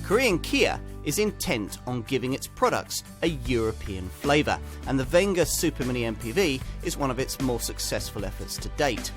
Korean Kia is intent on giving its products a European flavour, and the Venga supermini-MPV is one of its more successful efforts to date.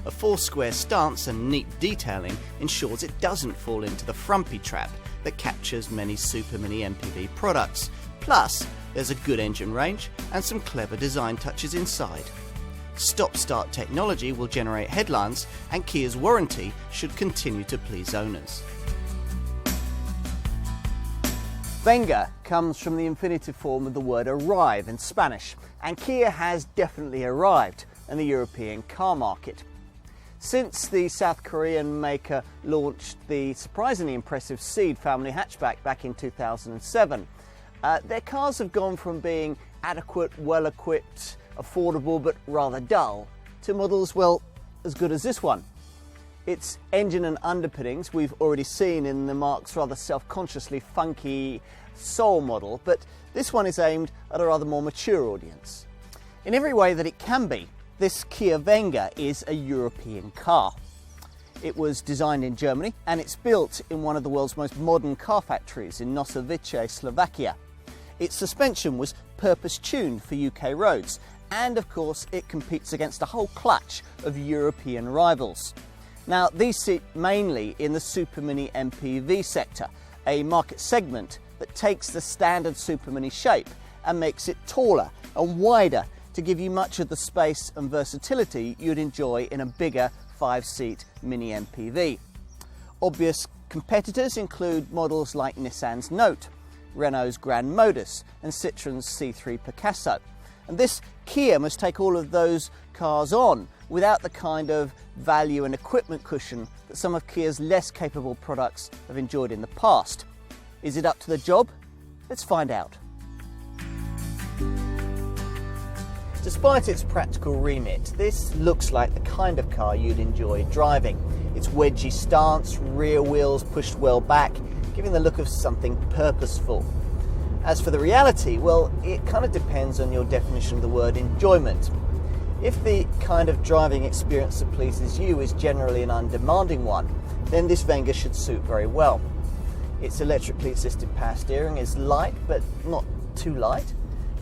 A foursquare stance and neat detailing ensures it doesn't fall into the frumpy trap that captures many supermini-MPV products. Plus, there's a good engine range and some clever design touches inside. Stop-start technology will generate headlines, and Kia's warranty should continue to please owners. Venga comes from the infinitive form of the word arrive in Spanish, and Kia has definitely arrived in the European car market. Since the South Korean maker launched the surprisingly impressive Seed family hatchback back in 2007, their cars have gone from being adequate, well-equipped, affordable but rather dull, to models, well, as good as this one. Its engine and underpinnings we've already seen in the Marque's rather self-consciously funky Soul model, but this one is aimed at a rather more mature audience. In every way that it can be, this Kia Venga is a European car. It was designed in Germany, and it's built in one of the world's most modern car factories in Nosovice, Slovakia. Its suspension was purpose-tuned for UK roads, and of course it competes against a whole clutch of European rivals. Now, these sit mainly in the supermini-MPV sector, a market segment that takes the standard supermini shape and makes it taller and wider to give you much of the space and versatility you'd enjoy in a bigger 5-seat mini MPV. Obvious competitors include models like Nissan's Note, Renault's Grand Modus and Citroen's C3 Picasso. And this Kia must take all of those cars on without the kind of value and equipment cushion that some of Kia's less capable products have enjoyed in the past. Is it up to the job? Let's find out. Despite its practical remit, this looks like the kind of car you'd enjoy driving. Its wedgy stance, rear wheels pushed well back, giving the look of something purposeful. As for the reality, well, it kind of depends on your definition of the word enjoyment. If the kind of driving experience that pleases you is generally an undemanding one, then this Venga should suit very well. Its electrically assisted power steering is light, but not too light.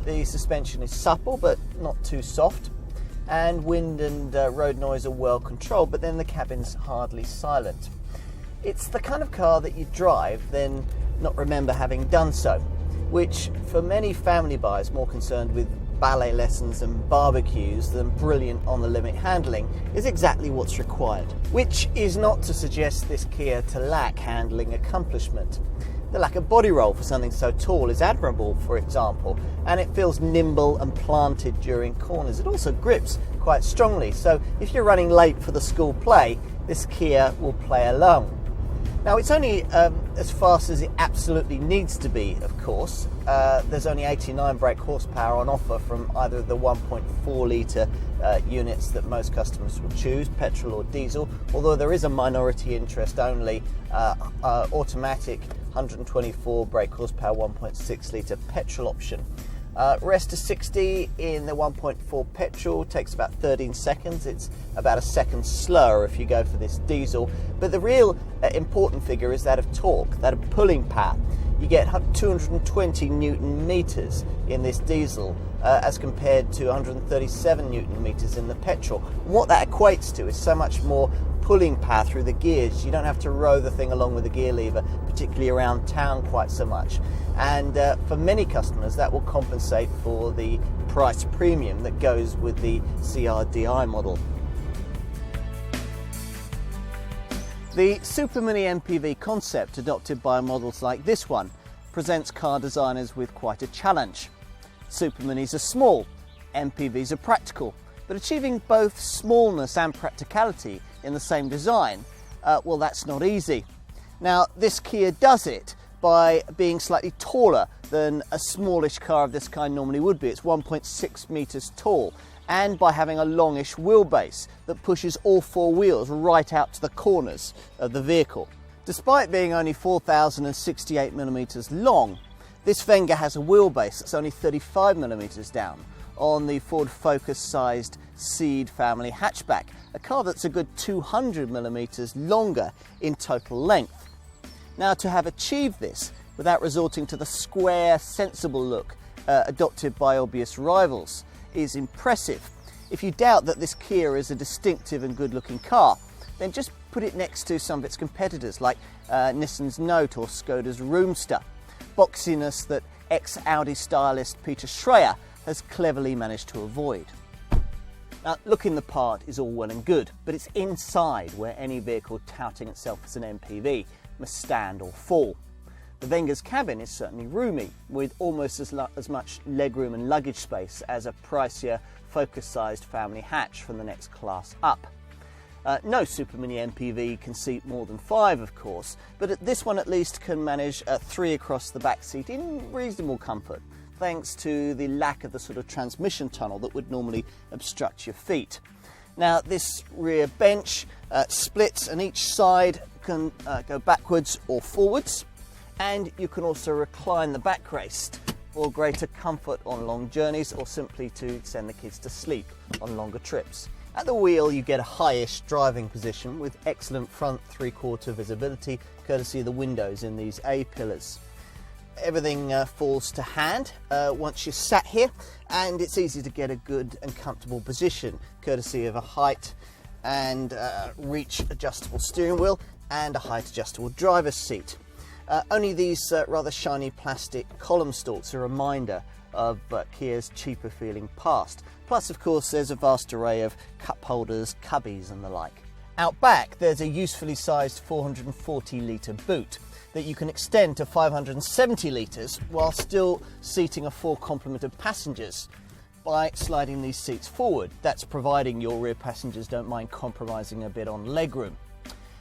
The suspension is supple, but not too soft. And wind and road noise are well controlled, but then the cabin's hardly silent. It's the kind of car that you drive, then not remember having done so, which for many family buyers more concerned with ballet lessons and barbecues than brilliant on-the-limit handling is exactly what's required. Which is not to suggest this Kia to lack handling accomplishment. The lack of body roll for something so tall is admirable, for example, and it feels nimble and planted during corners. It also grips quite strongly, so if you're running late for the school play, this Kia will play along. Now, it's only as fast as it absolutely needs to be, of course. There's only 89 brake horsepower on offer from either of the 1.4 litre units that most customers will choose, petrol or diesel, although there is a minority interest only automatic 124 brake horsepower 1.6 litre petrol option. Rest to 60 in the 1.4 petrol takes about 13 seconds. It's about a second slower if you go for this diesel. But the real important figure is that of torque, that of pulling power. You get 220 Newton meters in this diesel as compared to 137 Newton meters in the petrol. And what that equates to is so much more pulling power through the gears. You don't have to row the thing along with the gear lever, particularly around town, quite so much. And for many customers that will compensate for the price premium that goes with the CRDI model. The supermini-MPV concept adopted by models like this one presents car designers with quite a challenge. Superminis are small, MPVs are practical, but achieving both smallness and practicality in the same design, well, that's not easy. Now, this Kia does it by being slightly taller than a smallish car of this kind normally would be. It's 1.6 meters tall, and by having a longish wheelbase that pushes all four wheels right out to the corners of the vehicle. Despite being only 4,068 millimeters long, this Venga has a wheelbase that's only 35 millimeters down on the Ford Focus-sized Seed family hatchback, a car that's a good 200 millimeters longer in total length. Now, to have achieved this without resorting to the square, sensible look adopted by obvious rivals is impressive. If you doubt that this Kia is a distinctive and good-looking car, then just put it next to some of its competitors like Nissan's Note or Skoda's Roomster, boxiness that ex-Audi stylist Peter Schreier has cleverly managed to avoid. Now, looking the part is all well and good, but it's inside where any vehicle touting itself as an MPV must stand or fall. The Venga's cabin is certainly roomy, with almost as much legroom and luggage space as a pricier, focus-sized family hatch from the next class up. No supermini-MPV can seat more than 5, of course, but this one at least can manage 3 across the back seat in reasonable comfort, thanks to the lack of the sort of transmission tunnel that would normally obstruct your feet. Now, this rear bench splits, and each side can go backwards or forwards, and you can also recline the backrest for greater comfort on long journeys or simply to send the kids to sleep on longer trips. At the wheel, you get a high-ish driving position with excellent front 3/4 visibility, courtesy of the windows in these A-pillars. Everything falls to hand once you're sat here, and it's easy to get a good and comfortable position, courtesy of a height and reach adjustable steering wheel and a height adjustable driver's seat. Only these rather shiny plastic column stalks are a reminder of Kia's cheaper feeling past. Plus, of course, there's a vast array of cup holders, cubbies and the like. Out back, there's a usefully sized 440 litre boot that you can extend to 570 litres while still seating a full complement of passengers by sliding these seats forward. That's providing your rear passengers don't mind compromising a bit on legroom.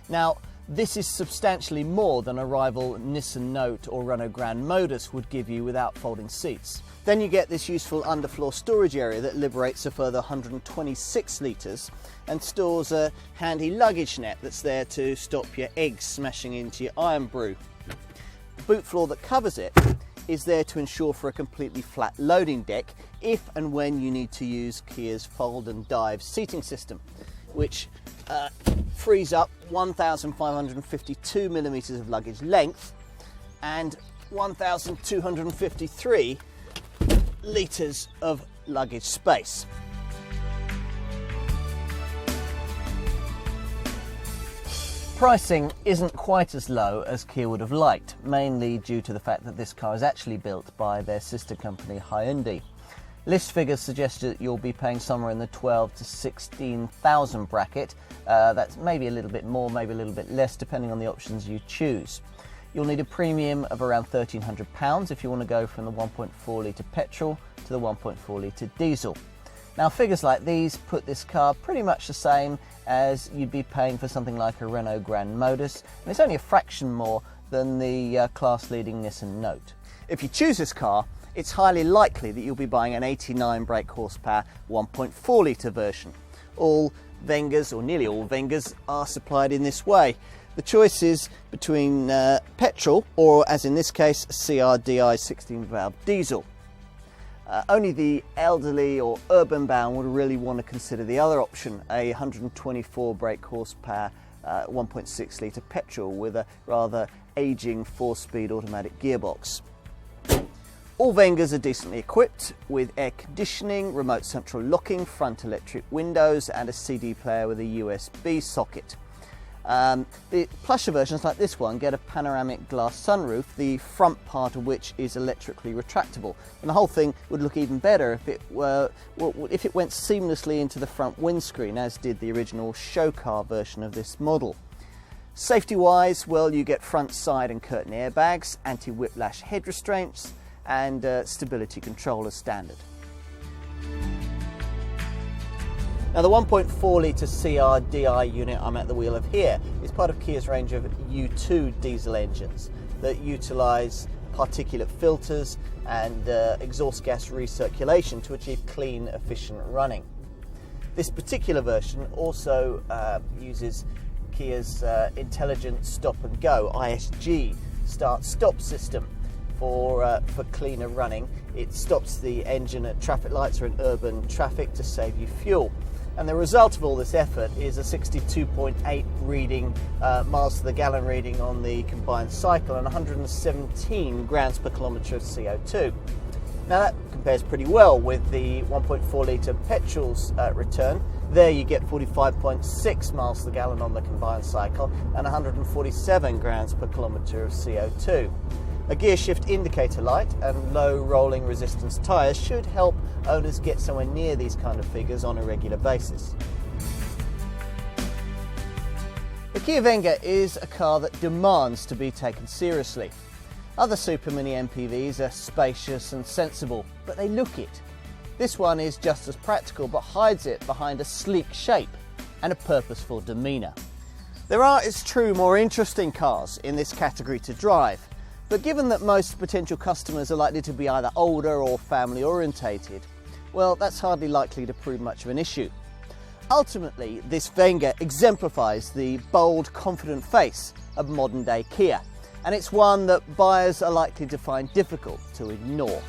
Now, this is substantially more than a rival Nissan Note or Renault Grand Modus would give you without folding seats. Then you get this useful underfloor storage area that liberates a further 126 litres and stores a handy luggage net that's there to stop your eggs smashing into your iron brew. The boot floor that covers it is there to ensure for a completely flat loading deck if and when you need to use Kia's fold and dive seating system, which frees up 1,552 millimetres of luggage length and 1,253 litres of luggage space. Pricing isn't quite as low as Kia would have liked, mainly due to the fact that this car is actually built by their sister company Hyundai. List figures suggest that you'll be paying somewhere in the 12 to 16,000 bracket. That's maybe a little bit more, maybe a little bit less, depending on the options you choose. You'll need a premium of around £1,300 if you want to go from the 1.4 litre petrol to the 1.4 litre diesel. Now, figures like these put this car pretty much the same as you'd be paying for something like a Renault Grand Modus, and it's only a fraction more than the class-leading Nissan Note. If you choose this car, it's highly likely that you'll be buying an 89 brake horsepower 1.4 litre version. All Vengas, or nearly all Vengas, are supplied in this way. The choice is between petrol or, as in this case, a CRDI 16-valve diesel. Only the elderly or urban bound would really want to consider the other option, a 124 brake horsepower 1.6 litre petrol with a rather ageing 4-speed automatic gearbox. All Vengas are decently equipped with air conditioning, remote central locking, front electric windows and a CD player with a USB socket. The plusher versions like this one get a panoramic glass sunroof, the front part of which is electrically retractable, and the whole thing would look even better if it went seamlessly into the front windscreen, as did the original show car version of this model. Safety wise, well, you get front, side and curtain airbags, anti-whiplash head restraints and stability control as standard. Now, the 1.4 litre CRDI unit I'm at the wheel of here is part of Kia's range of U2 diesel engines that utilise particulate filters and exhaust gas recirculation to achieve clean, efficient running. This particular version also uses Kia's intelligent stop and go ISG start-stop system for cleaner running. It stops the engine at traffic lights or in urban traffic to save you fuel. And the result of all this effort is a 62.8 reading, miles to the gallon reading on the combined cycle and 117 grams per kilometre of CO2. Now that compares pretty well with the 1.4 litre petrol's return. There you get 45.6 miles to the gallon on the combined cycle and 147 grams per kilometre of CO2. A gear shift indicator light and low rolling resistance tyres should help owners get somewhere near these kind of figures on a regular basis. The Kia Venga is a car that demands to be taken seriously. Other super mini MPVs are spacious and sensible, but they look it. This one is just as practical, but hides it behind a sleek shape and a purposeful demeanour. There are, it's true, more interesting cars in this category to drive. But given that most potential customers are likely to be either older or family orientated, well, that's hardly likely to prove much of an issue. Ultimately, this Venga exemplifies the bold, confident face of modern day Kia, and it's one that buyers are likely to find difficult to ignore.